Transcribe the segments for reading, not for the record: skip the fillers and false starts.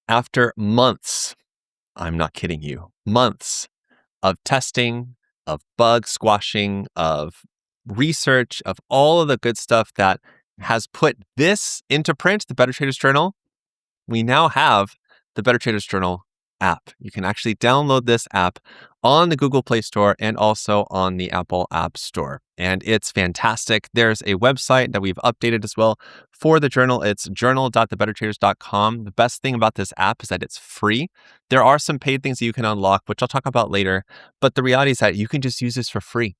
After months, I'm not kidding you, months of testing, of bug squashing, of research, of all of the good stuff that has put this into print, the Better Traders Journal, we now have the Better Traders Journal app. You can actually download this app on the Google Play Store and also on the Apple App Store. And it's fantastic. There's a website that we've updated as well for the journal. It's journal.thebettertraders.com. The best thing about this app is that it's free. There are some paid things that you can unlock, which I'll talk about later. But the reality is that you can just use this for free.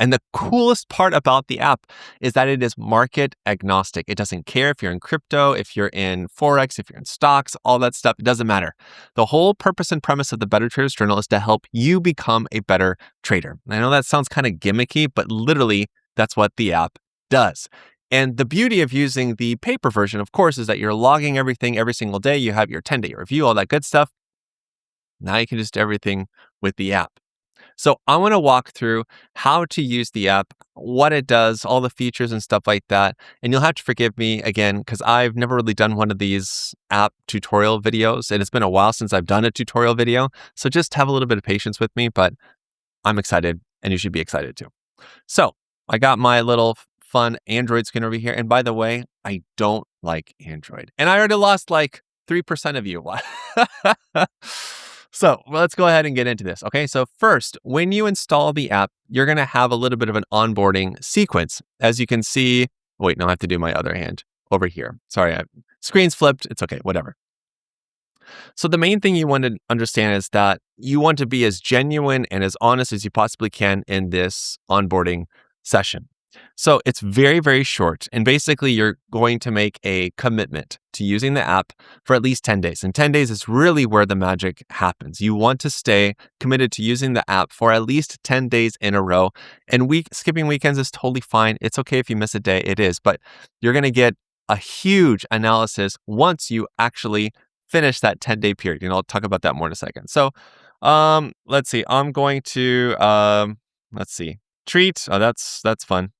And the coolest part about the app is that it is market agnostic. It doesn't care if you're in crypto, if you're in Forex, if you're in stocks, all that stuff. It doesn't matter. The whole purpose and premise of the Better Traders Journal is to help you become a better trader. I know that sounds kind of gimmicky, but literally that's what the app does. And the beauty of using the paper version, of course, is that you're logging everything every single day. You have your 10-day review, all that good stuff. Now you can just do everything with the app. So I want to walk through how to use the app, what it does, all the features and stuff like that. And you'll have to forgive me again, because I've never really done one of these app tutorial videos. And it's been a while since I've done a tutorial video. So just have a little bit of patience with me, but I'm excited and you should be excited too. So I got my little fun Android screen over here. And by the way, I don't like Android. And I already lost like 3% of you. So let's go ahead and get into this. Okay, so first, when you install the app, you're going to have a little bit of an onboarding sequence. As you can see, wait, no, I have to do my other hand over here. Sorry, screen's flipped. It's okay, whatever. So the main thing you want to understand is that you want to be as genuine and as honest as you possibly can in this onboarding session. So it's very, very short. And basically, you're going to make a commitment to using the app for at least 10 days. And 10 days is really where the magic happens. You want to stay committed to using the app for at least 10 days in a row. And skipping weekends is totally fine. It's okay if you miss a day. It is. But you're going to get a huge analysis once you actually finish that 10-day period. And I'll talk about that more in a second. So let's see. I'm going to, treat. Oh, that's fun.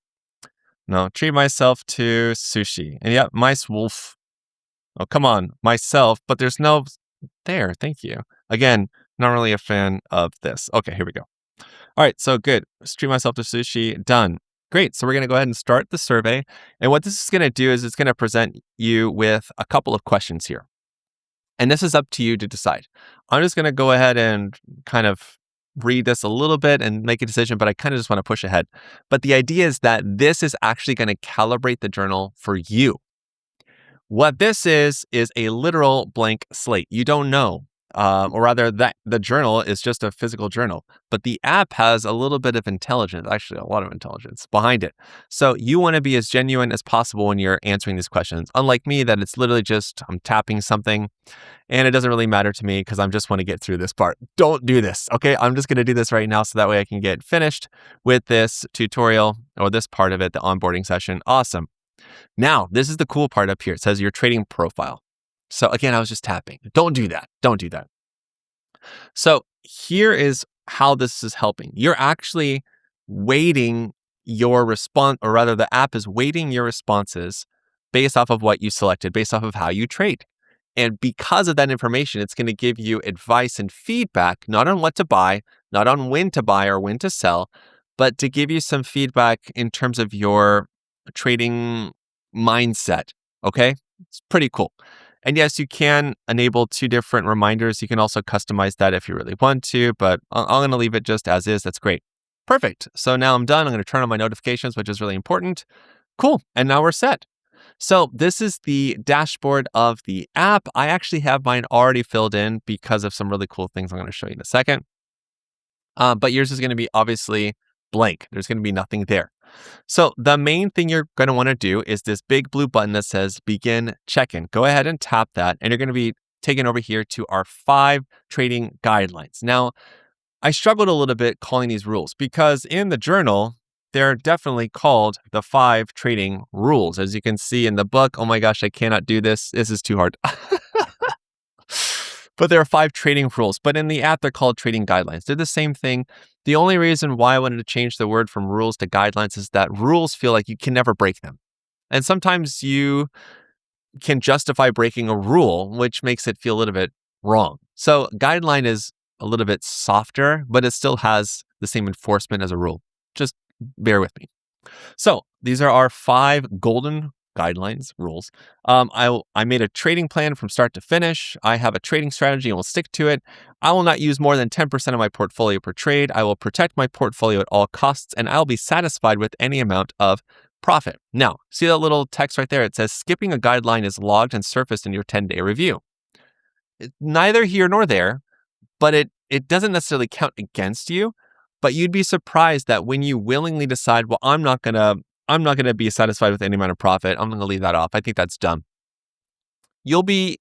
No, treat myself to sushi. And yeah, mice wolf. Oh, come on, myself, but there's no there. Thank you. Again, not really a fan of this. Okay, here we go. All right, so good. Let's treat myself to sushi. Done. Great. So we're going to go ahead and start the survey. And what this is going to do is it's going to present you with a couple of questions here. And this is up to you to decide. I'm just going to go ahead and kind of read this a little bit and make a decision, but I kind of just want to push ahead. But the idea is that this is actually going to calibrate the journal for you. What this is a literal blank slate. You don't know, or rather that the journal is just a physical journal, but the app has a little bit of intelligence, actually a lot of intelligence behind it. So you want to be as genuine as possible when you're answering these questions. Unlike me, that it's literally just, I'm tapping something and it doesn't really matter to me because I just want to get through this part. Don't do this, okay? I'm just going to do this right now so that way I can get finished with this tutorial or this part of it, the onboarding session. Awesome. Now, this is the cool part up here. It says your trading profile. So again, I was just tapping. Don't do that. Don't do that. So here is how this is helping. You're actually weighting your response, or rather the app is weighting your responses based off of what you selected, based off of how you trade. And because of that information, it's going to give you advice and feedback, not on what to buy, not on when to buy or when to sell, but to give you some feedback in terms of your trading mindset. Okay? It's pretty cool. And yes, you can enable 2 different reminders. You can also customize that if you really want to, but I'm going to leave it just as is. That's great. Perfect. So now I'm done. I'm going to turn on my notifications, which is really important. Cool. And now we're set. So this is the dashboard of the app. I actually have mine already filled in because of some really cool things I'm going to show you in a second. But yours is going to be obviously blank. There's going to be nothing there. So the main thing you're going to want to do is this big blue button that says begin check-in. Go ahead and tap that, and you're going to be taken over here to our 5 trading guidelines. Now, I struggled a little bit calling these rules because in the journal, they're definitely called the 5 trading rules. As you can see in the book, oh my gosh, I cannot do this. This is too hard. But there are 5 trading rules. But in the app, they're called trading guidelines. They're the same thing. The only reason why I wanted to change the word from rules to guidelines is that rules feel like you can never break them. And sometimes you can justify breaking a rule, which makes it feel a little bit wrong. So guideline is a little bit softer, but it still has the same enforcement as a rule. Just bear with me. So these are our 5 golden guidelines, rules. I made a trading plan from start to finish. I have a trading strategy and will stick to it. I will not use more than 10% of my portfolio per trade. I will protect my portfolio at all costs, and I'll be satisfied with any amount of profit. Now, see that little text right there? It says skipping a guideline is logged and surfaced in your 10-day review. Neither here nor there, but it doesn't necessarily count against you. But you'd be surprised that when you willingly decide, well, I'm not gonna be satisfied with any amount of profit. I'm gonna leave that off. I think that's dumb. It'll be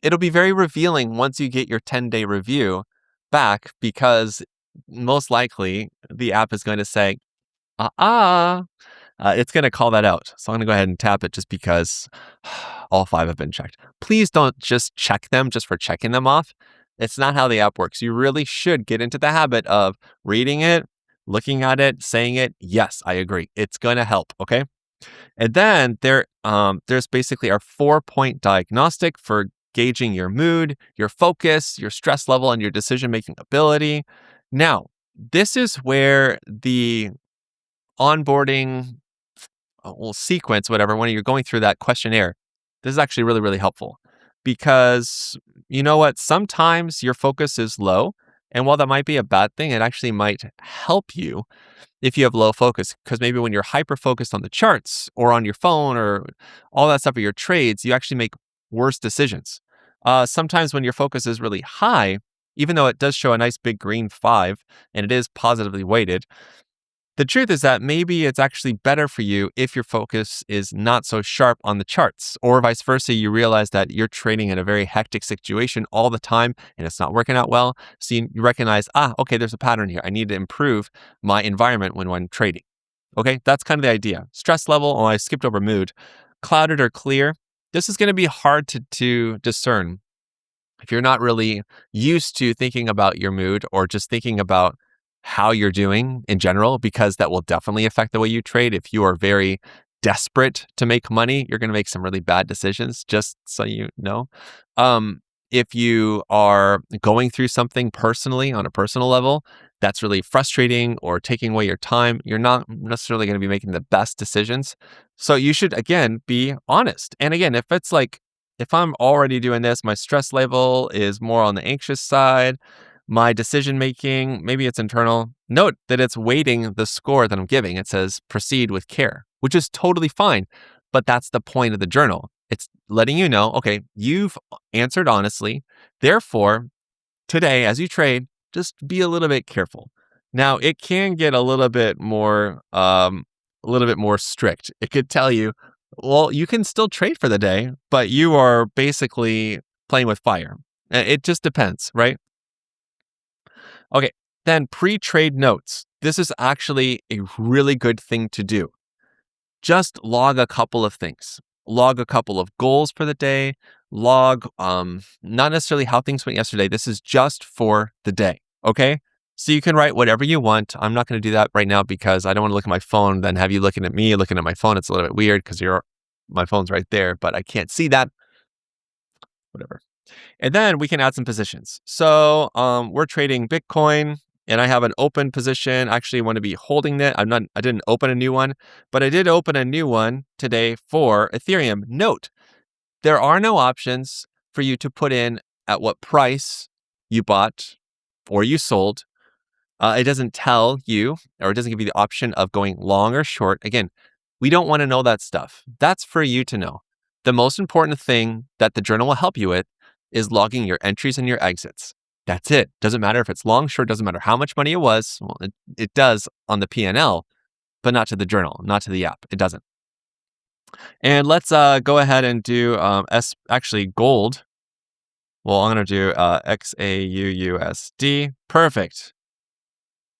very revealing once you get your 10-day review back, because most likely the app is going to say, it's going to call that out. So I'm going to go ahead and tap it just because all 5 have been checked. Please don't just check them just for checking them off. It's not how the app works. You really should get into the habit of reading it, looking at it, saying it. Yes, I agree. It's going to help. Okay. And then there's basically our 4-point diagnostic for gauging your mood, your focus, your stress level, and your decision-making ability. Now, this is where the onboarding sequence, whatever, when you're going through that questionnaire, this is actually really, really helpful, because you know what? Sometimes your focus is low. And while that might be a bad thing, it actually might help you if you have low focus, because maybe when you're hyper focused on the charts or on your phone or all that stuff or your trades, you actually make worse decisions. Sometimes when your focus is really high, even though it does show a nice big green 5 and it is positively weighted, the truth is that maybe it's actually better for you if your focus is not so sharp on the charts, or vice versa. You realize that you're trading in a very hectic situation all the time and it's not working out well. So you recognize, okay, there's a pattern here. I need to improve my environment when I'm trading. Okay, that's kind of the idea. Stress level, I skipped over mood. Clouded or clear. This is going to be hard to discern if you're not really used to thinking about your mood or just thinking about how you're doing in general, because that will definitely affect the way you trade. If you are very desperate to make money, you're going to make some really bad decisions, just so you know. If you are going through something personally on a personal level that's really frustrating or taking away your time, you're not necessarily going to be making the best decisions. So you should, again, be honest. And again, if it's like, if I'm already doing this, my stress level is more on the anxious side, my decision making, maybe it's internal. Note that it's weighting the score that I'm giving. It says proceed with care, which is totally fine. But that's the point of the journal. It's letting you know, okay, you've answered honestly. Therefore, today, as you trade, just be a little bit careful. Now, it can get a little bit more strict. It could tell you, well, you can still trade for the day, but you are basically playing with fire. It just depends, right? Okay, then pre-trade notes. This is actually a really good thing to do. Just log a couple of things. Log a couple of goals for the day. Log not necessarily how things went yesterday. This is just for the day, okay? So you can write whatever you want. I'm not going to do that right now because I don't want to look at my phone, then have you looking at me, looking at my phone. It's a little bit weird because my phone's right there, but I can't see that. Whatever. And then we can add some positions. So we're trading Bitcoin and I have an open position. I actually want to be holding it. I didn't open a new one, but I did open a new one today for Ethereum. Note, there are no options for you to put in at what price you bought or you sold. It doesn't tell you, or it doesn't give you the option of going long or short. Again, we don't want to know that stuff. That's for you to know. The most important thing that the journal will help you with is logging your entries and your exits. That's it. Doesn't matter if it's long, short, doesn't matter how much money it was. Well, it does on the P&L, but not to the journal, not to the app. It doesn't. And let's go ahead and do gold. Well, I'm going to do XAUUSD. Perfect.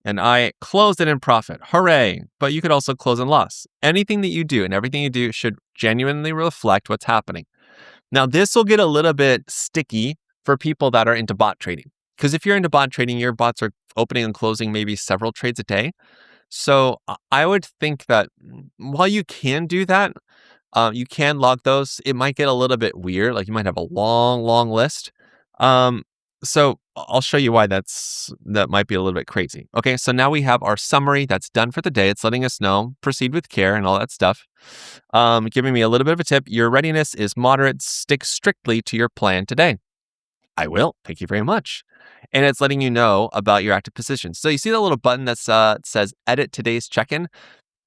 And I closed it in profit. Hooray. But you could also close in loss. Anything that you do and everything you do should genuinely reflect what's happening. Now, this will get a little bit sticky for people that are into bot trading. Because if you're into bot trading, your bots are opening and closing maybe several trades a day. So I would think that while you can do that, You can log those. It might get a little bit weird. Like you might have a long, long list. Um, so I'll show you why that might be a little bit crazy. Okay, so now we have our summary that's done for the day. It's letting us know, proceed with care and all that stuff. Giving me a little bit of a tip. Your readiness is moderate. Stick strictly to your plan today. I will. Thank you very much. And it's letting you know about your active positions. So you see that little button that says edit today's check-in?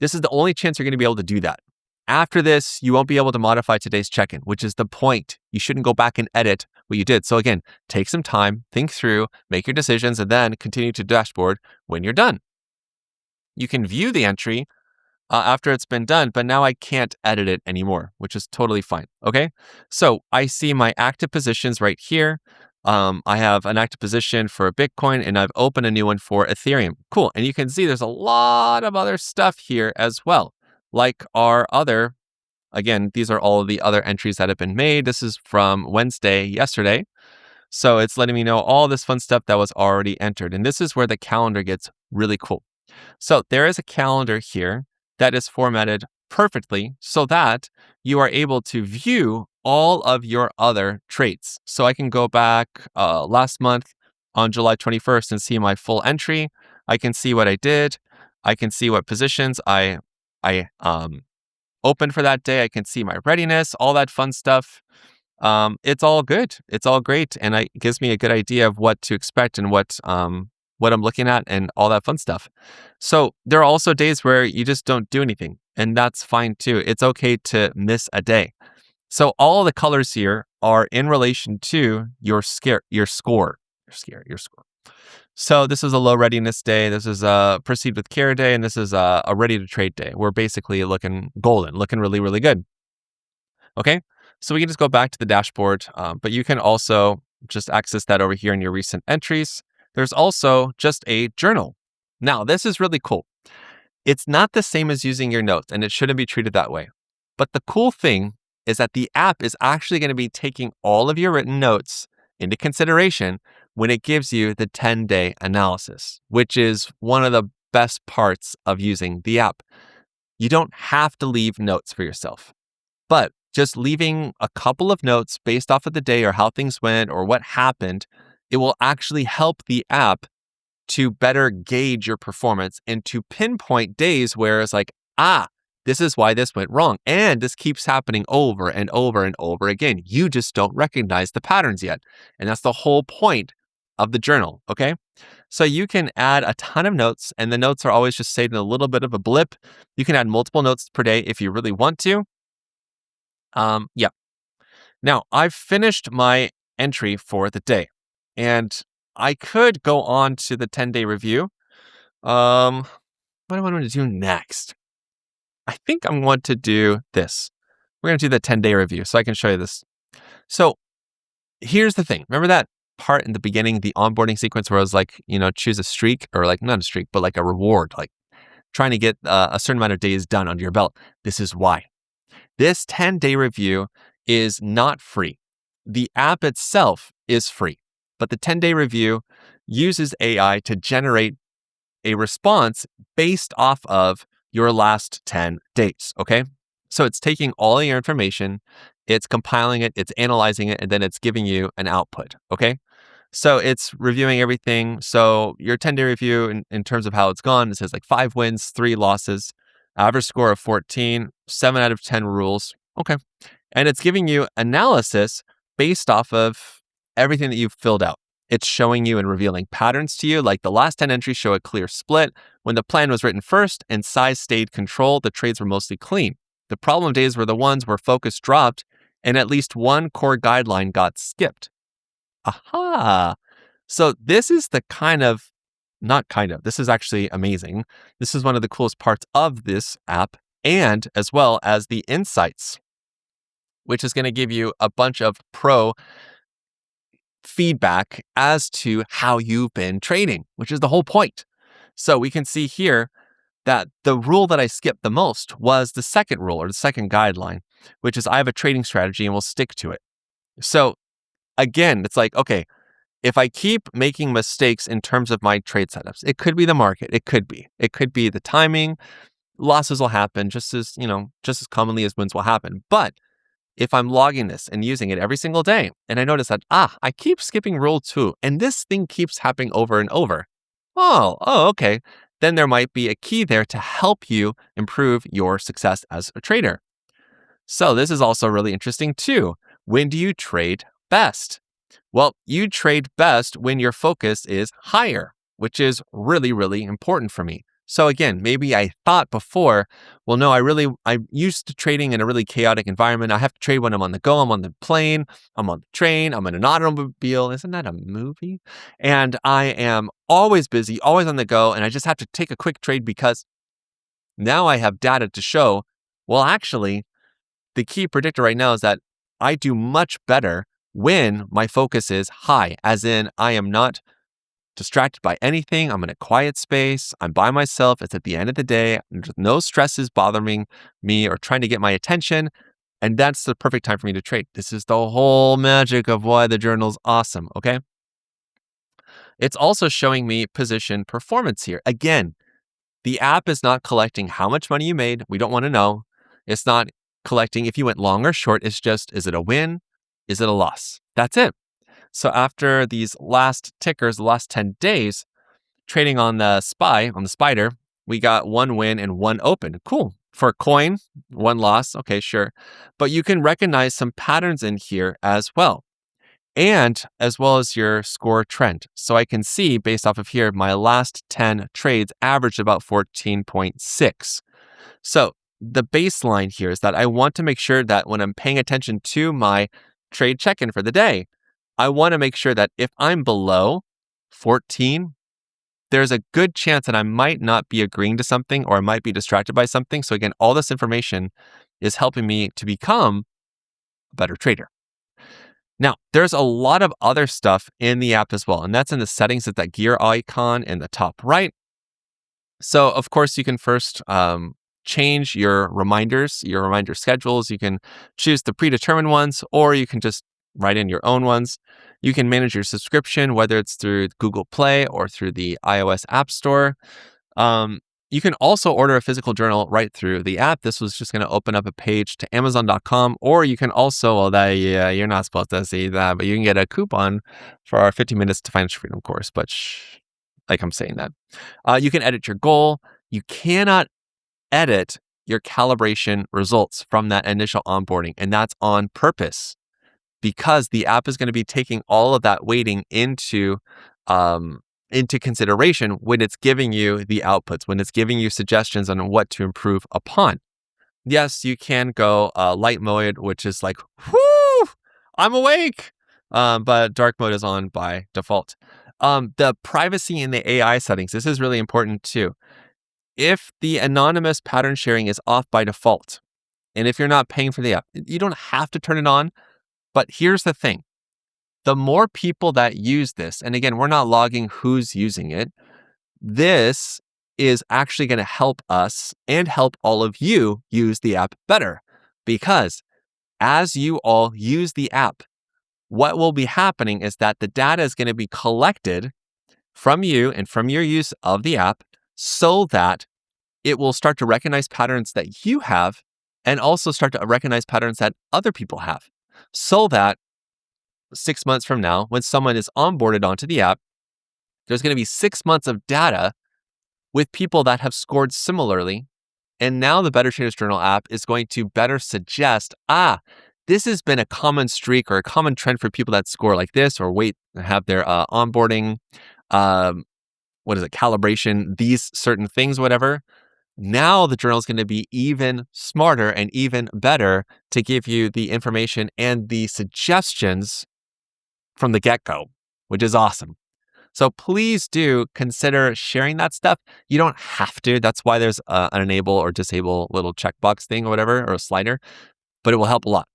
This is the only chance you're going to be able to do that. After this, you won't be able to modify today's check-in, which is the point. You shouldn't go back and edit what you did. So again, take some time, think through, make your decisions, and then continue to dashboard when you're done. You can view the entry after it's been done, but now I can't edit it anymore, which is totally fine. Okay. So I see my active positions right here. I have an active position for Bitcoin and I've opened a new one for Ethereum. Cool. And you can see there's a lot of other stuff here as well. Like our other, again, these are all of the other entries that have been made. This is from Wednesday, yesterday. So it's letting me know all this fun stuff that was already entered. And this is where the calendar gets really cool. So there is a calendar here that is formatted perfectly so that you are able to view all of your other traits. So I can go back last month on July 21st and see my full entry. I can see what I did. I can see what positions I opened for that day. I can see my readiness, all that fun stuff. It's all good. It's all great. And it gives me a good idea of what to expect and what I'm looking at and all that fun stuff. So there are also days where you just don't do anything, and that's fine too. It's okay to miss a day. So all the colors here are in relation to your score. So this is a low readiness day. This is a proceed with care day, and this is a ready to trade day. We're basically looking golden, looking really, really good. Okay, so we can just go back to the dashboard, but you can also just access that over here in your recent entries. There's also just a journal. Now, this is really cool. It's not the same as using your notes, and it shouldn't be treated that way. But the cool thing is that the app is actually going to be taking all of your written notes into consideration when it gives you the 10-day analysis, which is one of the best parts of using the app. You don't have to leave notes for yourself, but just leaving a couple of notes based off of the day or how things went or what happened, it will actually help the app to better gauge your performance and to pinpoint days where it's like, this is why this went wrong. And this keeps happening over and over and over again. You just don't recognize the patterns yet. And that's the whole point of the journal, okay? So you can add a ton of notes, and the notes are always just saved in a little bit of a blip. You can add multiple notes per day if you really want to. Yeah. Now, I've finished my entry for the day, and I could go on to the 10-day review. What do I want to do next? I think I'm going to do this. We're going to do the 10-day review so I can show you this. So here's the thing. Remember that part in the beginning, the onboarding sequence where I was like, choose a streak, or like not a streak, but like a reward, like trying to get a certain amount of days done under your belt. This is why. This 10-day review is not free. The app itself is free, but the 10-day review uses AI to generate a response based off of your last 10 days, okay? So it's taking all of your information, it's compiling it, it's analyzing it, and then it's giving you an output, okay? So it's reviewing everything. So your 10-day review in terms of how it's gone, it says like 5 wins, 3 losses, average score of 14, 7 out of 10 rules. Okay. And it's giving you analysis based off of everything that you've filled out. It's showing you and revealing patterns to you, like the last 10 entries show a clear split. When the plan was written first and size stayed controlled, the trades were mostly clean. The problem days were the ones where focus dropped and at least one core guideline got skipped. Aha! So this is this is actually amazing. This is one of the coolest parts of this app, and as well as the insights, which is going to give you a bunch of pro feedback as to how you've been trading, which is the whole point. So we can see here that the rule that I skipped the most was the second rule, or the second guideline, which is I have a trading strategy and we'll stick to it. So again, it's like, okay, if I keep making mistakes in terms of my trade setups, it could be the market. It could be the timing. losses will happen just as commonly as wins will happen. But if I'm logging this and using it every single day, and I notice that, I keep skipping rule 2, and this thing keeps happening over and over. Okay. Then there might be a key there to help you improve your success as a trader. So this is also really interesting too. When do you trade best? Well, you trade best when your focus is higher, which is really, really important for me. So again, maybe I thought before, well, no, I'm used to trading in a really chaotic environment. I have to trade when I'm on the go, I'm on the plane, I'm on the train, I'm in an automobile. Isn't that a movie? And I am always busy, always on the go, and I just have to take a quick trade because now I have data to show, well, actually, the key predictor right now is that I do much better when my focus is high, as in I am not distracted by anything. I'm in a quiet space. I'm by myself. It's at the end of the day. No stress is bothering me or trying to get my attention. And that's the perfect time for me to trade. This is the whole magic of why the journal's awesome, okay? It's also showing me position performance here. Again, the app is not collecting how much money you made. We don't want to know. It's not collecting if you went long or short. It's just, is it a win? Is it a loss? That's it. So after these last tickers, the last 10 days, trading on the spider, we got 1 win and 1 open. Cool. For a coin, 1 loss. Okay, sure. But you can recognize some patterns in here as well. And as well as your score trend. So I can see based off of here, my last 10 trades averaged about 14.6. So the baseline here is that I want to make sure that when I'm paying attention to my trade check-in for the day, I want to make sure that if I'm below 14, there's a good chance that I might not be agreeing to something or I might be distracted by something. So again, all this information is helping me to become a better trader. Now, there's a lot of other stuff in the app as well, and that's in the settings at that gear icon in the top right. So, of course, you can first change your reminder schedules. You can choose the predetermined ones, or you can just write in your own ones. You can manage your subscription, whether it's through Google Play or through the iOS App Store. You can also order a physical journal right through the app. This was just going to open up a page to Amazon.com, or you can also, you're not supposed to see that, but you can get a coupon for our 50 Minutes to Financial Freedom course. But like I'm saying that. You can edit your goal. You cannot edit your calibration results from that initial onboarding, and that's on purpose because the app is going to be taking all of that weighting into consideration when it's giving you the outputs, when it's giving you suggestions on what to improve upon. Yes, you can go light mode, which is like, whoo, I'm awake. But dark mode is on by default. The privacy in the AI settings, this is really important too. If the anonymous pattern sharing is off by default, and if you're not paying for the app, you don't have to turn it on. But here's the thing. The more people that use this, and again, we're not logging who's using it, this is actually going to help us and help all of you use the app better. Because as you all use the app, what will be happening is that the data is going to be collected from you and from your use of the app so that it will start to recognize patterns that you have and also start to recognize patterns that other people have. So that 6 months from now, when someone is onboarded onto the app, there's going to be 6 months of data with people that have scored similarly. And now the Better Traders Journal app is going to better suggest, this has been a common streak or a common trend for people that score like this or have their onboarding, calibration, these certain things, whatever. Now the journal is going to be even smarter and even better to give you the information and the suggestions from the get-go, which is awesome. So please do consider sharing that stuff. You don't have to. That's why there's an enable or disable little checkbox thing or whatever, or a slider, but it will help a lot.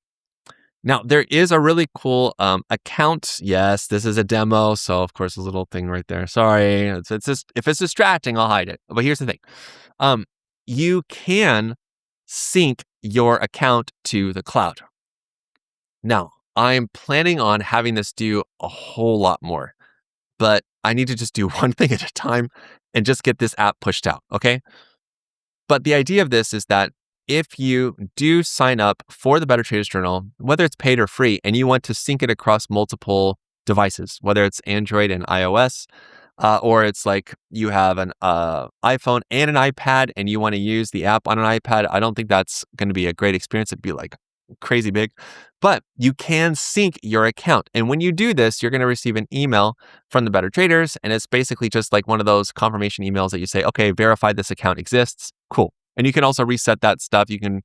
Now, there is a really cool account. Yes, this is a demo. So, of course, a little thing right there. Sorry. It's just, if it's distracting, I'll hide it. But here's the thing. You can sync your account to the cloud. Now, I'm planning on having this do a whole lot more, but I need to just do one thing at a time and just get this app pushed out, okay? But the idea of this is that if you do sign up for the Better Traders Journal, whether it's paid or free, and you want to sync it across multiple devices, whether it's Android and iOS, or it's like you have an iPhone and an iPad and you want to use the app on an iPad, I don't think that's going to be a great experience. It'd be like crazy big, but you can sync your account. And when you do this, you're going to receive an email from the Better Traders. And it's basically just like one of those confirmation emails that you say, okay, verify this account exists. Cool. And you can also reset that stuff. You can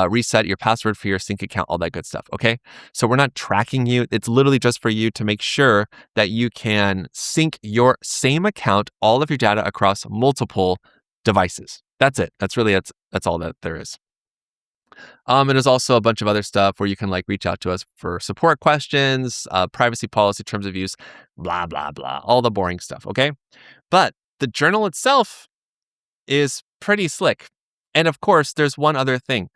reset your password for your sync account, all that good stuff. Okay. So we're not tracking you. It's literally just for you to make sure that you can sync your same account, all of your data across multiple devices. That's it. That's all that there is. And there's also a bunch of other stuff where you can like reach out to us for support questions, privacy policy, terms of use, blah, blah, blah, all the boring stuff. Okay. But the journal itself is pretty slick. And of course, there's one other thing.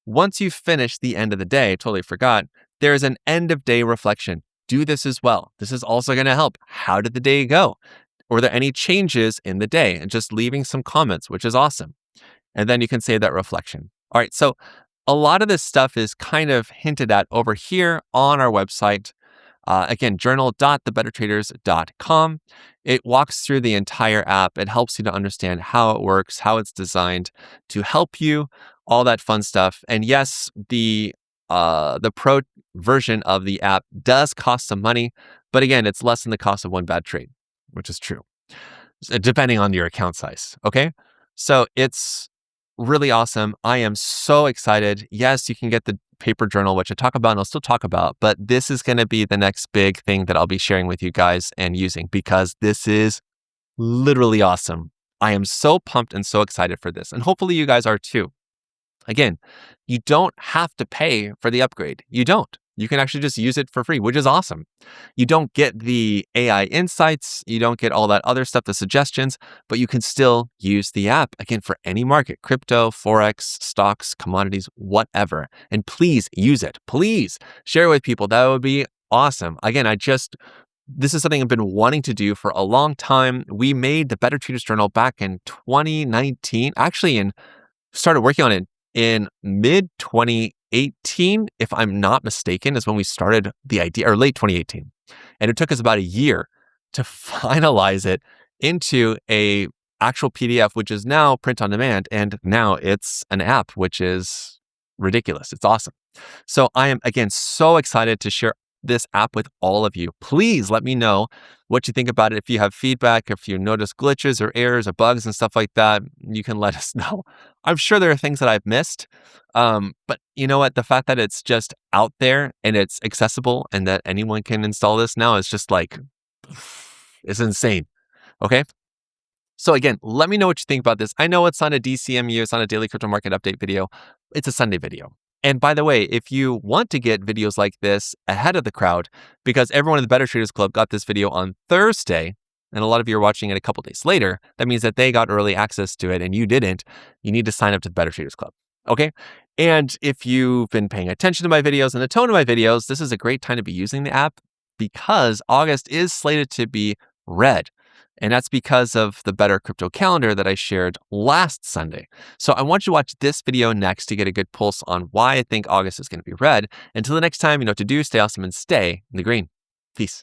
Once you finish the end of the day, totally forgot, there's an end of day reflection. Do this as well. This is also going to help. How did the day go? Were there any changes in the day? And just leaving some comments, which is awesome. And then you can save that reflection. All right. So a lot of this stuff is kind of hinted at over here on our website. Again, journal.thebettertraders.com. It walks through the entire app. It helps you to understand how it works, how it's designed to help you, all that fun stuff. And yes, the pro version of the app does cost some money, but again, it's less than the cost of one bad trade, which is true, depending on your account size. Okay, so it's really awesome. I am so excited. Yes, you can get the paper journal, which I talk about and I'll still talk about, but this is going to be the next big thing that I'll be sharing with you guys and using because this is literally awesome. I am so pumped and so excited for this. And hopefully you guys are too. Again, you don't have to pay for the upgrade. You don't. You can actually just use it for free, which is awesome. You don't get the AI insights. You don't get all that other stuff, the suggestions, but you can still use the app, again, for any market, crypto, Forex, stocks, commodities, whatever. And please use it. Please share it with people. That would be awesome. Again, this is something I've been wanting to do for a long time. We made the Better Traders Journal back in 2019, actually, started working on it in mid-2018, if I'm not mistaken, is when we started the idea, or late 2018. And it took us about a year to finalize it into a actual PDF, which is now print on demand. And now it's an app, which is ridiculous. It's awesome. So I am, again, so excited to share this app with all of you. Please let me know what you think about it. If you have feedback, if you notice glitches or errors or bugs and stuff like that, you can let us know. I'm sure there are things that I've missed. But you know what? The fact that it's just out there and it's accessible and that anyone can install this now is just like, it's insane. Okay. So again, let me know what you think about this. I know it's on a DCMU, it's on a daily crypto market update video. It's a Sunday video. And by the way, if you want to get videos like this ahead of the crowd, because everyone in the Better Traders Club got this video on Thursday, and a lot of you are watching it a couple days later, that means that they got early access to it and you didn't. You need to sign up to the Better Traders Club. Okay. And if you've been paying attention to my videos and the tone of my videos, this is a great time to be using the app because August is slated to be red. And that's because of the Better Crypto calendar that I shared last Sunday. So I want you to watch this video next to get a good pulse on why I think August is going to be red. Until the next time, you know what to do, stay awesome and stay in the green. Peace.